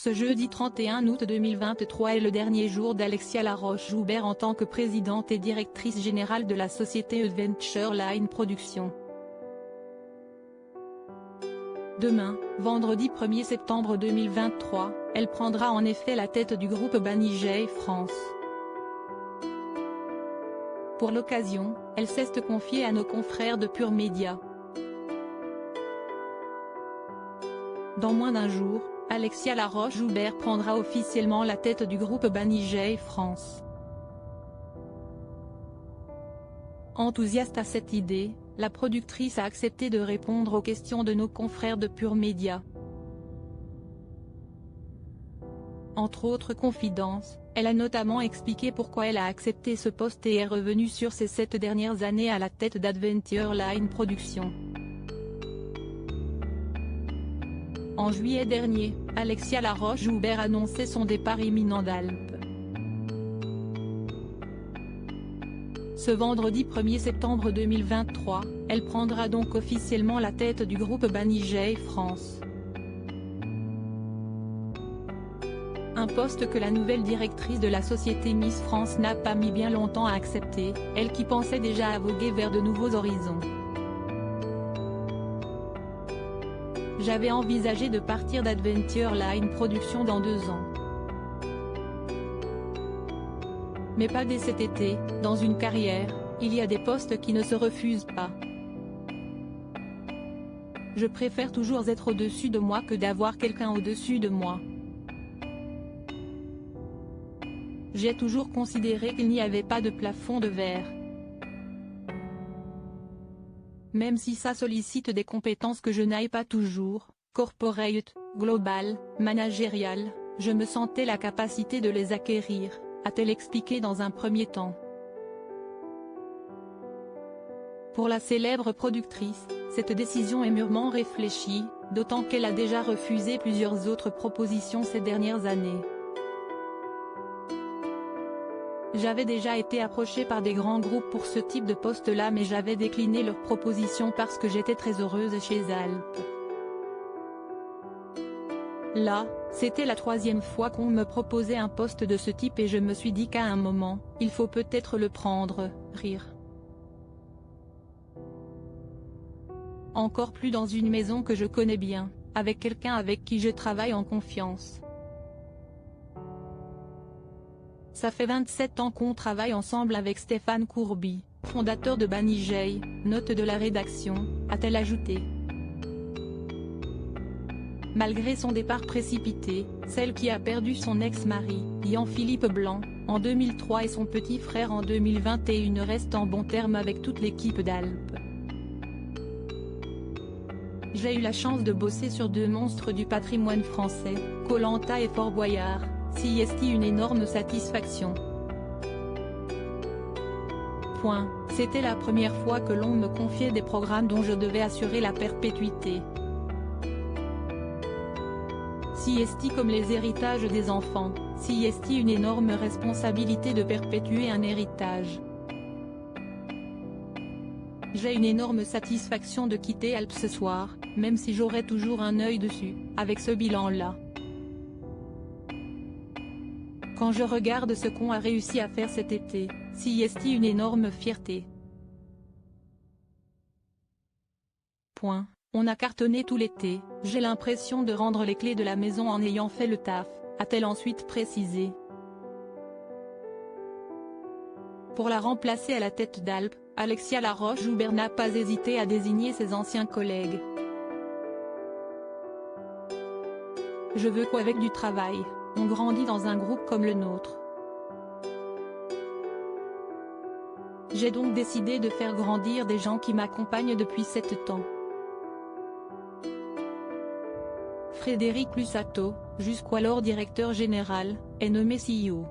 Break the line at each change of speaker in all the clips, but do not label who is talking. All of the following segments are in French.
Ce jeudi 31 août 2023 est le dernier jour d'Alexia Laroche-Joubert en tant que présidente et directrice générale de la société Adventure Line Productions. Demain, vendredi 1er septembre 2023, elle prendra en effet la tête du groupe Banijay France. Pour l'occasion, elle s'est confiée à nos confrères de Pure Média. Dans moins d'un jour, Alexia Laroche-Joubert prendra officiellement la tête du groupe Banijay France. Enthousiaste à cette idée, la productrice a accepté de répondre aux questions de nos confrères de Pure Média. Entre autres confidences, elle a notamment expliqué pourquoi elle a accepté ce poste et est revenue sur ses 7 dernières années à la tête d'Adventure Line Productions. En juillet dernier, Alexia Laroche-Joubert annonçait son départ imminent d'Alp. Ce vendredi 1er septembre 2023, elle prendra donc officiellement la tête du groupe Banijay France. Un poste que la nouvelle directrice de la société Miss France n'a pas mis bien longtemps à accepter, elle qui pensait déjà à voguer vers de nouveaux horizons. J'avais envisagé de partir d'Adventure Line Productions dans 2 ans. Mais pas dès cet été, dans une carrière, il y a des postes qui ne se refusent pas. Je préfère toujours être au-dessus de moi que d'avoir quelqu'un au-dessus de moi. J'ai toujours considéré qu'il n'y avait pas de plafond de verre. Même si ça sollicite des compétences que je n'ai pas toujours, corporate, global, managérial, je me sentais la capacité de les acquérir, a-t-elle expliqué dans un premier temps. Pour la célèbre productrice, cette décision est mûrement réfléchie, d'autant qu'elle a déjà refusé plusieurs autres propositions ces dernières années. J'avais déjà été approchée par des grands groupes pour ce type de poste-là mais j'avais décliné leurs propositions parce que j'étais très heureuse chez Alp. Là, c'était la 3e fois qu'on me proposait un poste de ce type et je me suis dit qu'à un moment, il faut peut-être le prendre, rire. Encore plus dans une maison que je connais bien, avec quelqu'un avec qui je travaille en confiance. Ça fait 27 ans qu'on travaille ensemble avec Stéphane Courby, fondateur de Banijay, note de la rédaction, a-t-elle ajouté. Malgré son départ précipité, celle qui a perdu son ex-mari, Jean-Philippe Blanc, en 2003 et son petit frère en 2021 reste en bons termes avec toute l'équipe d'Alp. J'ai eu la chance de bosser sur 2 monstres du patrimoine français, Koh-Lanta et Fort Boyard. CST une énorme satisfaction. C'était la première fois que l'on me confiait des programmes dont je devais assurer la perpétuité. CST comme les héritages des enfants, CST une énorme responsabilité de perpétuer un héritage. J'ai une énorme satisfaction de quitter Alp ce soir, même si j'aurai toujours un œil dessus, avec ce bilan-là. Quand je regarde ce qu'on a réussi à faire cet été, CST une énorme fierté. On a cartonné tout l'été, j'ai l'impression de rendre les clés de la maison en ayant fait le taf, a-t-elle ensuite précisé. Pour la remplacer à la tête d'Alp, Alexia Laroche-Joubert n'a pas hésité à désigner ses anciens collègues. Je veux qu'avec du travail, on grandit dans un groupe comme le nôtre. J'ai donc décidé de faire grandir des gens qui m'accompagnent depuis 7 ans. Frédéric Lusato, jusqu'alors directeur général, est nommé CEO.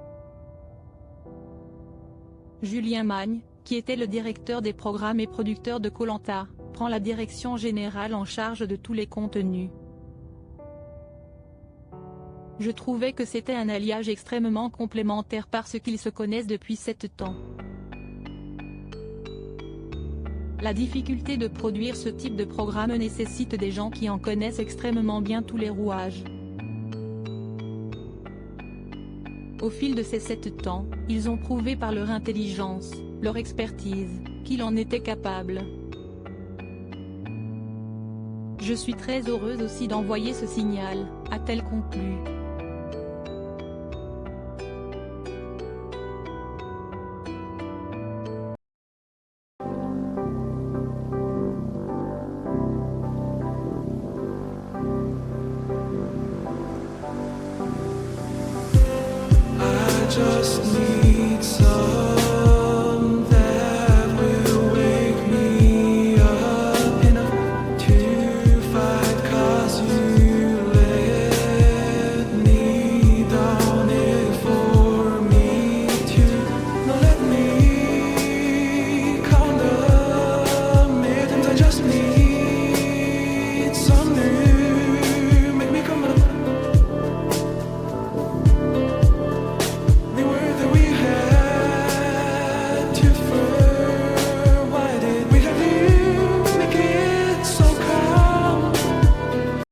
Julien Magne, qui était le directeur des programmes et producteur de Koh-Lanta, prend la direction générale en charge de tous les contenus. Je trouvais que c'était un alliage extrêmement complémentaire parce qu'ils se connaissent depuis 7 ans. La difficulté de produire ce type de programme nécessite des gens qui en connaissent extrêmement bien tous les rouages. Au fil de ces 7 ans, ils ont prouvé par leur intelligence, leur expertise, qu'il en était capable. Je suis très heureuse aussi d'envoyer ce signal, a-t-elle conclu.